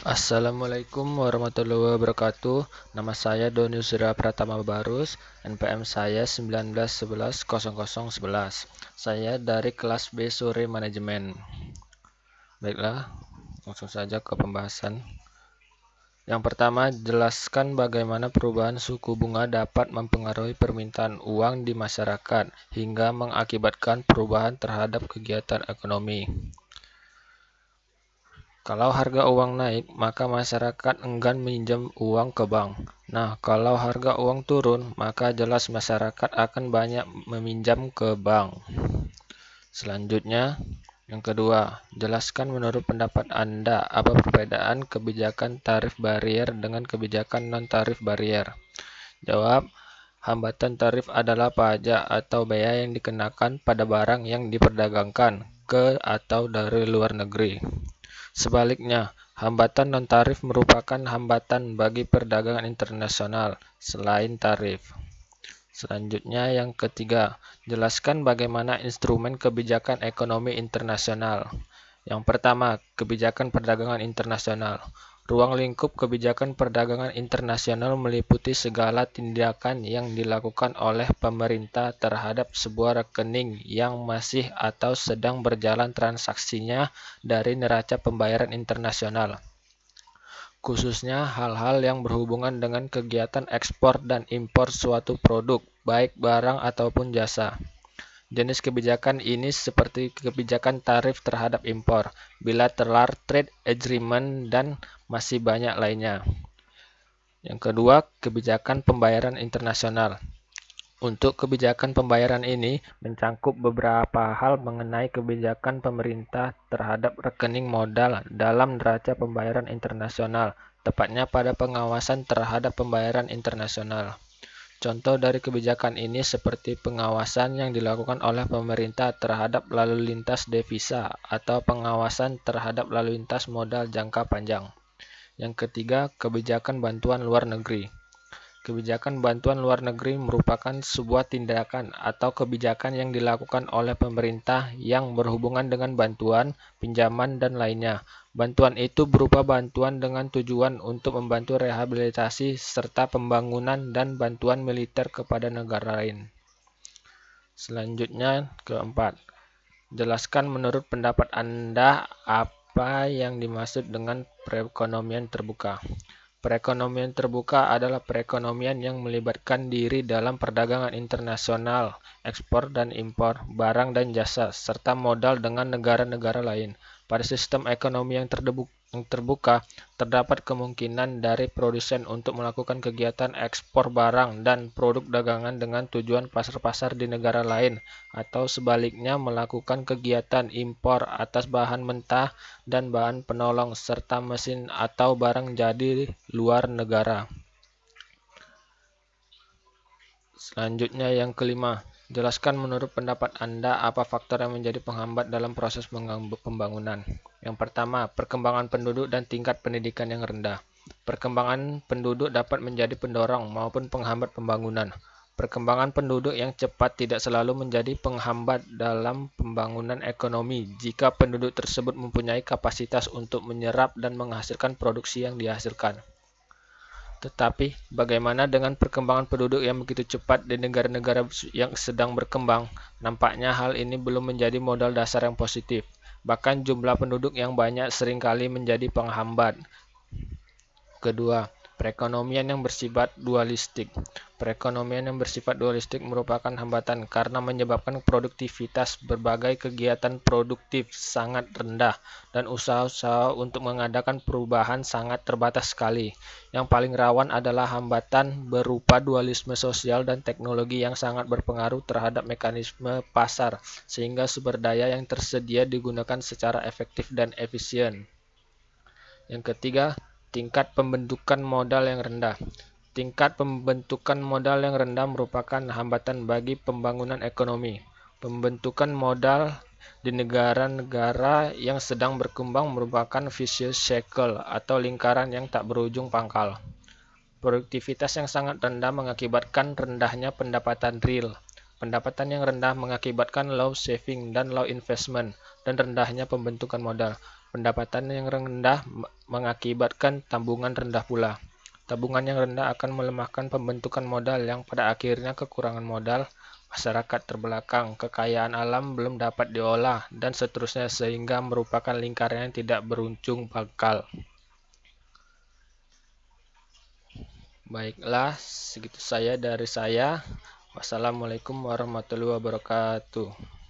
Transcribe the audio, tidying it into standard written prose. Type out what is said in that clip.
Assalamualaikum warahmatullahi wabarakatuh. Nama saya Doni Surya Pratama Barus, NPM saya 19110011. Saya dari kelas B Sore Manajemen. Baiklah, langsung saja ke pembahasan. Yang pertama, jelaskan bagaimana perubahan suku bunga dapat mempengaruhi permintaan uang di masyarakat hingga mengakibatkan perubahan terhadap kegiatan ekonomi. Kalau harga uang naik, maka masyarakat enggan meminjam uang ke bank. Nah, kalau harga uang turun, maka jelas masyarakat akan banyak meminjam ke bank. Selanjutnya, yang kedua, jelaskan menurut pendapat Anda apa perbedaan kebijakan tarif barier dengan kebijakan non-tarif barier. Jawab, hambatan tarif adalah pajak atau bea yang dikenakan pada barang yang diperdagangkan ke atau dari luar negeri. Sebaliknya, hambatan non-tarif merupakan hambatan bagi perdagangan internasional selain tarif. Selanjutnya yang ketiga, jelaskan bagaimana instrumen kebijakan ekonomi internasional. Yang pertama, kebijakan perdagangan internasional. Ruang lingkup kebijakan perdagangan internasional meliputi segala tindakan yang dilakukan oleh pemerintah terhadap sebuah rekening yang masih atau sedang berjalan transaksinya dari neraca pembayaran internasional, khususnya hal-hal yang berhubungan dengan kegiatan ekspor dan impor suatu produk, baik barang ataupun jasa. Jenis kebijakan ini seperti kebijakan tarif terhadap impor, bilateral trade agreement, dan masih banyak lainnya. Yang kedua, kebijakan pembayaran internasional. Untuk kebijakan pembayaran ini mencangkup beberapa hal mengenai kebijakan pemerintah terhadap rekening modal dalam neraca pembayaran internasional, tepatnya pada pengawasan terhadap pembayaran internasional. Contoh dari kebijakan ini seperti pengawasan yang dilakukan oleh pemerintah terhadap lalu lintas devisa atau pengawasan terhadap lalu lintas modal jangka panjang. Yang ketiga, kebijakan bantuan luar negeri. Kebijakan bantuan luar negeri merupakan sebuah tindakan atau kebijakan yang dilakukan oleh pemerintah yang berhubungan dengan bantuan, pinjaman, dan lainnya. Bantuan itu berupa bantuan dengan tujuan untuk membantu rehabilitasi serta pembangunan dan bantuan militer kepada negara lain. Selanjutnya, keempat, jelaskan menurut pendapat Anda apa yang dimaksud dengan perekonomian terbuka. Perekonomian terbuka adalah perekonomian yang melibatkan diri dalam perdagangan internasional, ekspor dan impor, barang dan jasa, serta modal dengan negara-negara lain. Pada sistem ekonomi yang terbuka, terdapat kemungkinan dari produsen untuk melakukan kegiatan ekspor barang dan produk dagangan dengan tujuan pasar-pasar di negara lain, atau sebaliknya melakukan kegiatan impor atas bahan mentah dan bahan penolong serta mesin atau barang jadi luar negara. Selanjutnya yang kelima, jelaskan menurut pendapat Anda apa faktor yang menjadi penghambat dalam proses pembangunan. Yang pertama, perkembangan penduduk dan tingkat pendidikan yang rendah. Perkembangan penduduk dapat menjadi pendorong maupun penghambat pembangunan. Perkembangan penduduk yang cepat tidak selalu menjadi penghambat dalam pembangunan ekonomi jika penduduk tersebut mempunyai kapasitas untuk menyerap dan menghasilkan produksi yang dihasilkan. Tetapi, bagaimana dengan perkembangan penduduk yang begitu cepat di negara-negara yang sedang berkembang? Nampaknya hal ini belum menjadi modal dasar yang positif. Bahkan jumlah penduduk yang banyak seringkali menjadi penghambat. Kedua, perekonomian yang bersifat dualistik. Perekonomian yang bersifat dualistik merupakan hambatan karena menyebabkan produktivitas berbagai kegiatan produktif sangat rendah dan usaha-usaha untuk mengadakan perubahan sangat terbatas sekali. Yang paling rawan adalah hambatan berupa dualisme sosial dan teknologi yang sangat berpengaruh terhadap mekanisme pasar, sehingga sumber daya yang tersedia digunakan secara efektif dan efisien. Yang ketiga, tingkat pembentukan modal yang rendah. Tingkat pembentukan modal yang rendah merupakan hambatan bagi pembangunan ekonomi. Pembentukan modal di negara-negara yang sedang berkembang merupakan vicious cycle atau lingkaran yang tak berujung pangkal. Produktivitas yang sangat rendah mengakibatkan rendahnya pendapatan real. Pendapatan yang rendah mengakibatkan low saving dan low investment dan rendahnya pembentukan modal. Pendapatan yang rendah mengakibatkan tabungan rendah pula. Tabungan yang rendah akan melemahkan pembentukan modal yang pada akhirnya kekurangan modal, masyarakat terbelakang, kekayaan alam belum dapat diolah, dan seterusnya sehingga merupakan lingkaran yang tidak berujung pangkal. Baiklah, segitu saya dari saya. Wassalamualaikum warahmatullahi wabarakatuh.